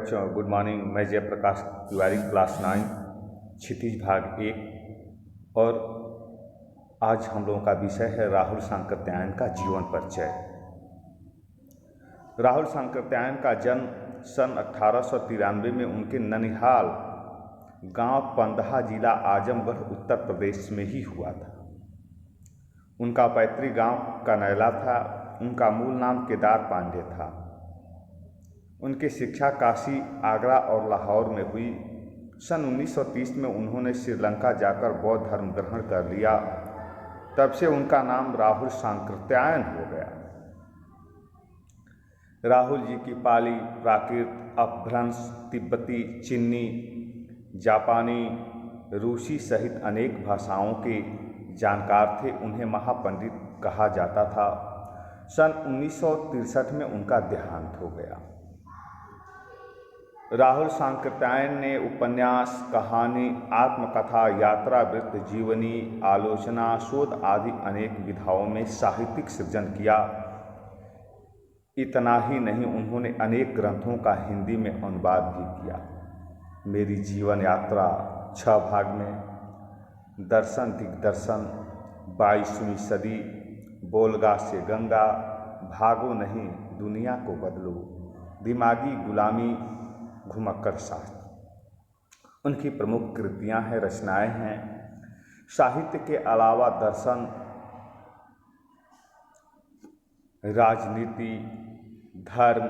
बच्चों, good morning. मैं Jayaprakash Tiwari, class 9 क्षितिज भाग 1। और आज हम लोगों का विषय है राहुल सांकृत्यायन का जीवन परिचय। राहुल सांकृत्यायन का जन्म सन 1893 में उनके ननिहाल गांव पंदहा, जिला आजमगढ़, उत्तर प्रदेश में ही हुआ था। उनका पैतृक गांव कनैला था। उनका मूल नाम केदार पांडे था। उनकी शिक्षा काशी, आगरा और लाहौर में हुई। सन 1930 में उन्होंने श्रीलंका जाकर बौद्ध धर्म ग्रहण कर लिया। तब से उनका नाम राहुल सांकृत्यायन हो गया। राहुल जी की पाली, प्राकृत, अपभ्रंश, तिब्बती, चीनी, जापानी, रूसी सहित अनेक भाषाओं के जानकार थे। उन्हें महापंडित कहा जाता था। सन 1963 में उनका देहांत हो गया। राहुल सांकृत्यायन ने उपन्यास, कहानी, आत्मकथा, यात्रा वृत्त, जीवनी, आलोचना, शोध आदि अनेक विधाओं में साहित्यिक सृजन किया। इतना ही नहीं, उन्होंने अनेक ग्रंथों का हिंदी में अनुवाद भी किया। मेरी जीवन यात्रा 6 भाग में, दर्शन दिग्दर्शन, 22वीं सदी, बोलगा से गंगा, भागो नहीं दुनिया को बदलो, दिमागी गुलामी, घुमक्कड़ शास्त्र उनकी प्रमुख कृतियां हैं, रचनाएं हैं। साहित्य के अलावा दर्शन, राजनीति, धर्म,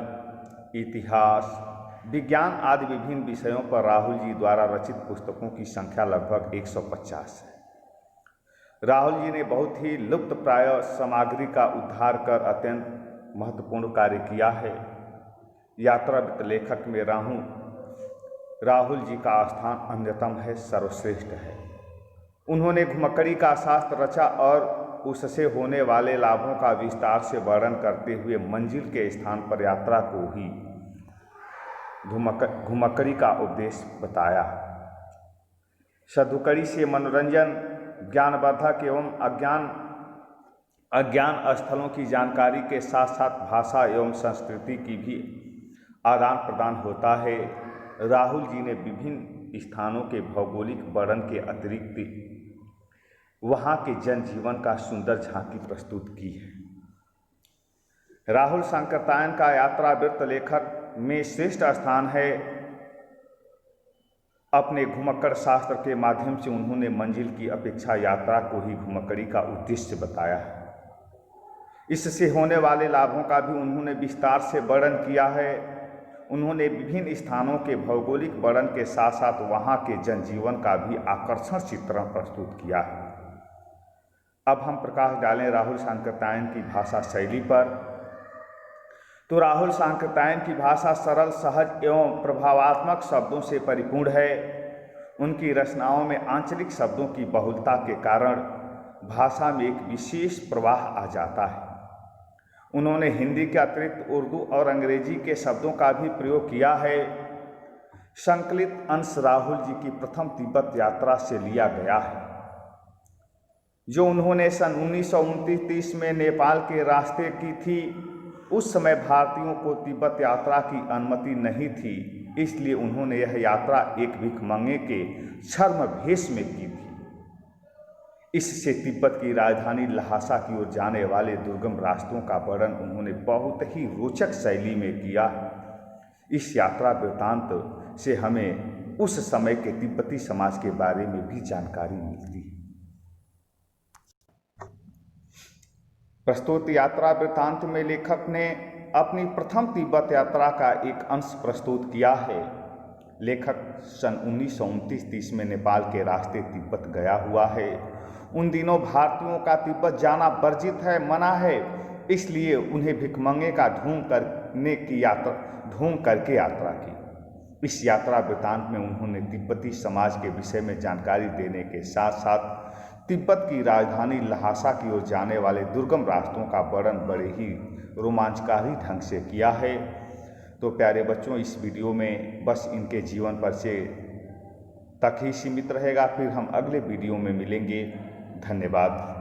इतिहास, विज्ञान आदि विभिन्न विषयों पर राहुल जी द्वारा रचित पुस्तकों की संख्या लगभग 150 है। राहुल जी ने बहुत ही लुप्तप्राय सामग्री का उद्धार कर अत्यंत महत्वपूर्ण कार्य किया है। यात्रा वृत्त लेखक में राहुल जी का स्थान अन्यतम है, सर्वश्रेष्ठ है। उन्होंने घुमक्कड़ी का शास्त्र रचा और उससे होने वाले लाभों का विस्तार से वर्णन करते हुए मंजिल के स्थान पर यात्रा को ही घुमक्कड़ी का उपदेश बताया। सधुकड़ी से मनोरंजन, ज्ञानवर्धक एवं अज्ञान स्थलों की जानकारी के साथ साथ भाषा एवं संस्कृति की भी आदान प्रदान होता है। राहुल जी ने विभिन्न स्थानों के भौगोलिक वर्णन के अतिरिक्त वहाँ के जनजीवन का सुंदर झांकी प्रस्तुत की है। राहुल सांकृत्यायन का यात्रा वृत्त लेखक में श्रेष्ठ स्थान है। अपने घुमक्कड़ शास्त्र के माध्यम से उन्होंने मंजिल की अपेक्षा यात्रा को ही घुमक्कड़ी का उद्देश्य बताया है। इससे होने वाले लाभों का भी उन्होंने विस्तार से वर्णन किया है। उन्होंने विभिन्न स्थानों के भौगोलिक वर्णन के साथ साथ वहाँ के जनजीवन का भी आकर्षक चित्रण प्रस्तुत किया है। अब हम प्रकाश डालें राहुल सांकृत्यायन की भाषा शैली पर। तो राहुल सांकृत्यायन की भाषा सरल, सहज एवं प्रभावात्मक शब्दों से परिपूर्ण है। उनकी रचनाओं में आंचलिक शब्दों की बहुलता के कारण भाषा में एक विशेष प्रवाह आ जाता है। उन्होंने हिंदी के अतिरिक्त उर्दू और अंग्रेजी के शब्दों का भी प्रयोग किया है। संकलित अंश राहुल जी की प्रथम तिब्बत यात्रा से लिया गया है, जो उन्होंने सन 1929-30 में नेपाल के रास्ते की थी। उस समय भारतीयों को तिब्बत यात्रा की अनुमति नहीं थी, इसलिए उन्होंने यह यात्रा एक भिखमंगे के छद्म भेष में की थी। इससे तिब्बत की राजधानी ल्हासा की ओर जाने वाले दुर्गम रास्तों का वर्णन उन्होंने बहुत ही रोचक शैली में किया। इस यात्रा वृत्तांत से हमें उस समय के तिब्बती समाज के बारे में भी जानकारी मिलती है। प्रस्तुत यात्रा वृत्तांत में लेखक ने अपनी प्रथम तिब्बत यात्रा का एक अंश प्रस्तुत किया है। लेखक सन 1929-30 में नेपाल के रास्ते तिब्बत गया हुआ है। उन दिनों भारतीयों का तिब्बत जाना वर्जित है, मना है, इसलिए उन्हें भिखमंगे का ढूंढ करके यात्रा की। इस यात्रा वृत्तांत में उन्होंने तिब्बती समाज के विषय में जानकारी देने के साथ साथ तिब्बत की राजधानी ल्हासा की ओर जाने वाले दुर्गम रास्तों का वर्णन बड़े ही रोमांचकारी ढंग से किया है। तो प्यारे बच्चों, इस वीडियो में बस इनके जीवन परिचय तक ही सीमित रहेगा। फिर हम अगले वीडियो में मिलेंगे। धन्यवाद।